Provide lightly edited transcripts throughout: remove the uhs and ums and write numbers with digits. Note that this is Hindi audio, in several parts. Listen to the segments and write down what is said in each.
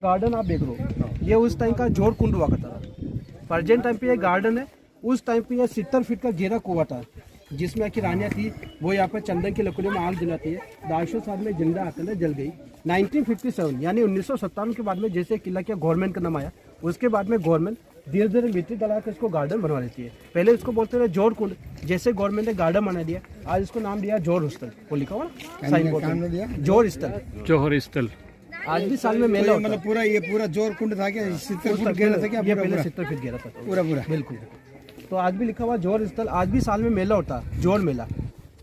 गार्डन आप देख रहे हो, ये उस टाइम का जोड़ कुंड हुआ करता था। प्रेजेंट टाइम पे ये गार्डन है, उस टाइम पे ये 70 फीट का घेरा कुआ था जिसमें की रानियाँ थी। वो यहाँ पर चंदन की लकड़ियों में आग जलाती है। 250 साल में जिंदा आकर जल गई। 1957 यानी 1957 के बाद में जैसे किला किया गवर्नमेंट का नाम आया, उसके बाद में गवर्नमेंट धीरे धीरे मिट्टी डला कर इसको गार्डन बनवा लेती है। पहले इसको बोलते थे जोड़ कुंड, जैसे गवर्नमेंट ने गार्डन बना दिया, आज इसको नाम दिया जोड़ स्थल। वो लिखा हुआ साइन बोर्ड जोड़ स्थल। जौहर स्थल आज भी साल में मेला होता है। मतलब पूरा ये पूरा जोर कुंड था क्या? 70 फीट घेरा था क्या? ये पहले 70 फीट घेरा था पूरा पूरा बिल्कुल। तो आज भी लिखा हुआ जोर स्थल। आज भी साल में मेला होता है, जोर मेला।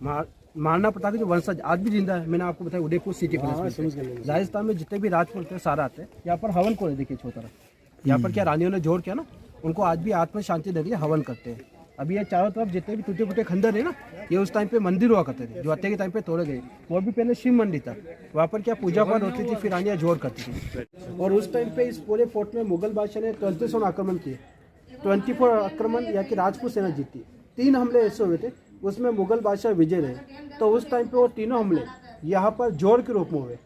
महाराणा प्रताप के जो वंशज आज भी जिंदा है। मैंने आपको बताया उदयपुर सिटी पैलेस में, राजस्थान में जितने भी राजपूत थे सारा आते हैं यहाँ पर। हवन को देखिए छोटा, यहाँ पर क्या रानियों ने जोर किया ना, उनको आज भी आत्म शांति दे रही है, हवन करते हैं। अभी ये चारों तरफ जितने भी टूटे फूटे खंडर है ना, ये उस टाइम पे मंदिर हुआ करते थे जो अत्ते के टाइम पे तोड़े गए। वो भी पहले शिव मंदिर था, वहाँ पर क्या पूजा पाठ होती थी, फिर रानियाँ जोर करती थी। और उस टाइम पे इस पूरे फोर्ट में मुगल बादशाह ने 24 आक्रमण किए। 24 आक्रमण यहाँ की राजपूत सेना जीती। 3 हमले ऐसे हुए थे, उसमें मुगल बादशाह विजय रहे। तो उस टाइम पे वो तीनों हमले यहाँ पर जोर के रूप में हुए,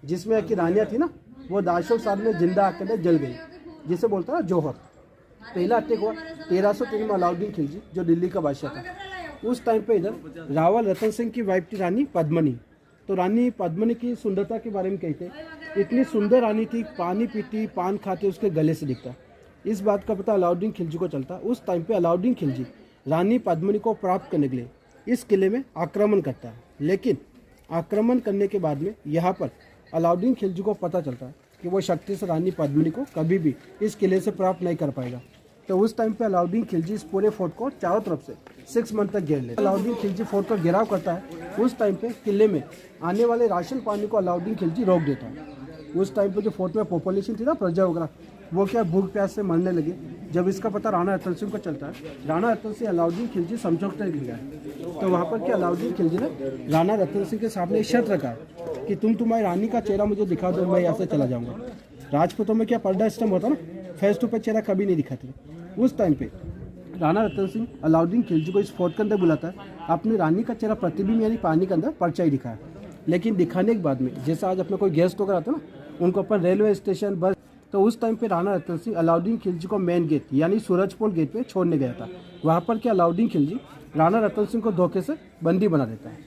जिसमें की रानियाँ थी ना, वो 250 साल में जिंदा आकर जल गई, जिसे बोलता है जौहर। पहला अटैक हुआ 1303 में अलाउद्दीन खिलजी जो दिल्ली का बादशाह था। उस टाइम पे इधर रावल रतन सिंह की वाइफ थी रानी पद्मनी। तो रानी पद्मनी की सुंदरता के बारे में कहते, इतनी सुंदर रानी थी, पानी पीती, पान खाती, उसके गले से दिखता। इस बात का पता अलाउद्दीन खिलजी को चलता। उस टाइम पे अलाउद्दीन खिलजी रानी पद्मनी को प्राप्त करने के लिए इस किले में आक्रमण करता है। लेकिन आक्रमण करने के बाद में यहाँ पर अलाउद्दीन खिलजी को पता चलता है कि वो शक्ति से रानी पद्मिनी को कभी भी इस किले से प्राप्त नहीं कर पाएगा। तो उस टाइम पे अलाउद्दीन खिलजी इस पूरे फोर्ट को चारों तरफ से 6 मंथ तक घेर लेता है। अलाउद्दीन खिलजी फोर्ट का घेराव करता है। उस टाइम पे किले में आने वाले राशन पानी को अलाउद्दीन खिलजी रोक देता है। उस टाइम पे जो फोर्ट में पॉपुलेशन थी ना, प्रजा वगैरह, वो क्या भूख प्यास से मरने लगे। जब इसका पता राणा रतन सिंह को चलता है, राणा रतन सिंह अलाउद्दीन खिलजी समझौते के लिए गए। तो वहाँ पर क्या अलाउद्दीन खिलजी ने राणा रतन सिंह के सामने शर्त रखा कि तुम्हारी रानी का चेहरा मुझे दिखा दो, मैं यहाँ से चला जाऊँगा। राजपूतों में क्या पर्दा सिस्टम होता ना, फेस टू फेस चेहरा कभी नहीं दिखाते। उस टाइम पे राणा रतन सिंह अलाउद्दीन खिलजी को इस फोर्ट के अंदर बुलाता है, अपनी रानी का चेहरा प्रतिबिंब यानी पानी के अंदर परछाई दिखाया। लेकिन दिखाने के बाद में जैसा आज अपना कोई गेस्ट वगैरह आता ना, उनको अपन रेलवे स्टेशन बस, तो उस टाइम पे राणा रतन सिंह अलाउद्दीन खिलजी को मेन गेट यानी सूरजपोल गेट पे छोड़ने गया था। वहाँ पर क्या अलाउद्दीन खिलजी राणा रतन सिंह को धोखे से बंदी बना देता है।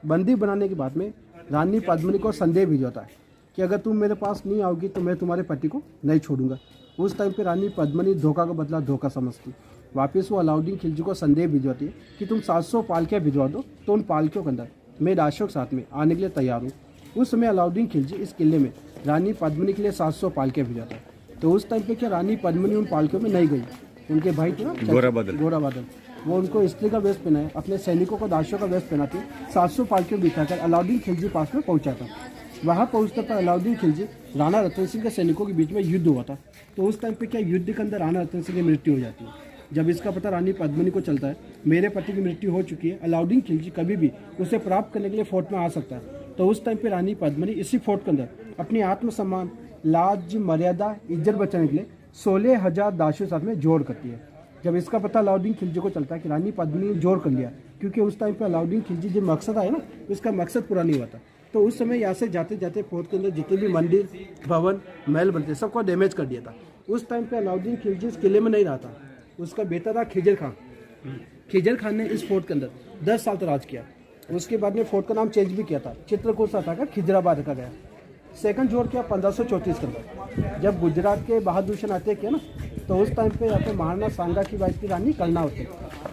बंदी बनाने के बाद में रानी पद्मिनी को संदेह भिजवाता है कि अगर तुम मेरे पास नहीं आओगी तो मैं तुम्हारे पति को नहीं छोड़ूंगा। उस टाइम पे रानी पद्मिनी धोखा का बदला धोखा समझती, वापस वो अलाउद्दीन खिलजी को संदेह भिजवाती है कि तुम 700 पालकियाँ भिजवा दो, तो उन पालकियों के अंदर मैं राजों के साथ में आने के लिए तैयार हूँ। उस समय अलाउद्दीन खिलजी इस किले में रानी पद्मिनी के लिए 700 पालकियाँ भिजवाता है। तो उस टाइम पे क्या रानी पद्मिनी उन पालकियों में नहीं गई। उनके भाई थे ना गोरा बादल, वो उनको स्त्री का वेश पहनाए, अपने सैनिकों को दासों का वेश पहनाते 700 पालकियों बिठाकर अलाउद्दीन खिलजी पास में पहुंचा था। वहाँ पहुँचने पर अलाउद्दीन खिलजी राणा रतन सिंह के सैनिकों के बीच में युद्ध हुआ था। तो उस टाइम पे क्या युद्ध के अंदर राणा रतन सिंह की मृत्यु हो जाती है। जब इसका पता रानी पद्मिनी को चलता है, मेरे पति की मृत्यु हो चुकी है, अलाउद्दीन खिलजी कभी भी उसे प्राप्त करने के लिए फोर्ट में आ सकता है। तो उस टाइम पे रानी पद्मिनी इसी फोर्ट के अंदर अपनी आत्मसम्मान, लाज, मर्यादा, इज्जत बचाने के लिए 16,000 दासों साथ में जोड़ करती है। जब इसका पता अलाउद्दीन खिलजी को चलता है कि रानी पद्मिनी ने जोड़ कर लिया, क्योंकि उस टाइम पे अलाउद्दीन खिलजी जो मकसद आया ना, उसका मकसद पूरा नहीं हुआ था। तो उस समय यहाँ से जाते जाते फोर्ट के अंदर जितने भी मंदिर, भवन, महल बनते सबको डैमेज कर दिया था। उस टाइम पे अलाउद्दीन खिलजी इस किले में नहीं रहा था, उसका बेटा था खिजर खान। खिजर खान ने इस फोर्ट के अंदर 10 साल तक राज किया। उसके बाद में फोर्ट का नाम चेंज भी किया था, चित्रकूट से हटाकर खिजराबाद रखा गया। सेकंड जोर किया 1534 के अंदर, जब गुजरात के बहादुर शाह अटैक किया ना, तो उस टाइम पे यहाँ पे महाराणा सांगा की वाइफ थी रानी कर्णावती,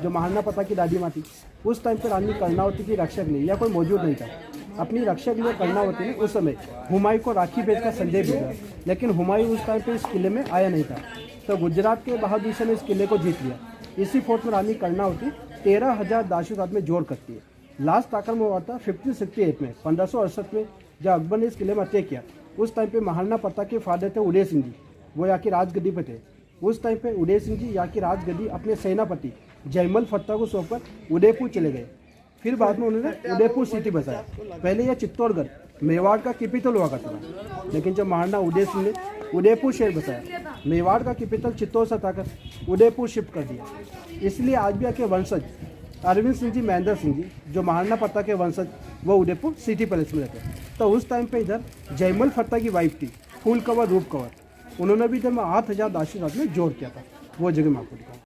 जो महाराणा प्रताप की दादी माँ थी। उस टाइम पे रानी कर्णावती की रक्षा के लिए या कोई मौजूद नहीं था। अपनी रक्षा के लिए कर्णावती ने उस समय हुमायूं को राखी भेजकर संदेश भेजा, लेकिन हुमायूं उस टाइम पे इस किले में आया नहीं था। तो गुजरात के बहादुर शाह ने इस किले को जीत लिया। इसी फोर्ट में रानी कर्णावती 13,000 दासों साथ में जोड़ करती है। लास्ट आक्रमण हुआ था 1568 में, 1568 में जब अकबर ने इस किले में अटैक किया। उस टाइम पे महाराणा प्रताप के फादर थे उदय सिंह जी, वो यहाँ की राजगद्दी पे थे। उस टाइम पे उदय सिंह जी यहाँ की राजगद्दी अपने सेनापति जयमल फत्ता को सौंपकर उदयपुर चले गए। फिर बाद में उन्होंने उदयपुर सिटी बसाया। पहले यह चित्तौड़गढ़ मेवाड़ का कैपिटल हुआ करता था, लेकिन जब महाराणा उदय सिंह ने उदयपुर शहर बसाया, मेवाड़ का कैपिटल चित्तौड़ से हटाकर उदयपुर शिफ्ट कर दिया। इसलिए आज भी के वंशज अरविंद सिंह जी, महेंद्र सिंह जी, जो महाराणा प्रताप के वंशज, वो उदयपुर सिटी पैलेस में रहते हैं। तो उस टाइम पे इधर जयमल फत्ता की वाइफ थी, फूल कंवर रूप कंवर, उन्होंने भी इधर में 8000 दाशी रात में जोर किया था, वो जगह मैं आपको दिखाऊँ।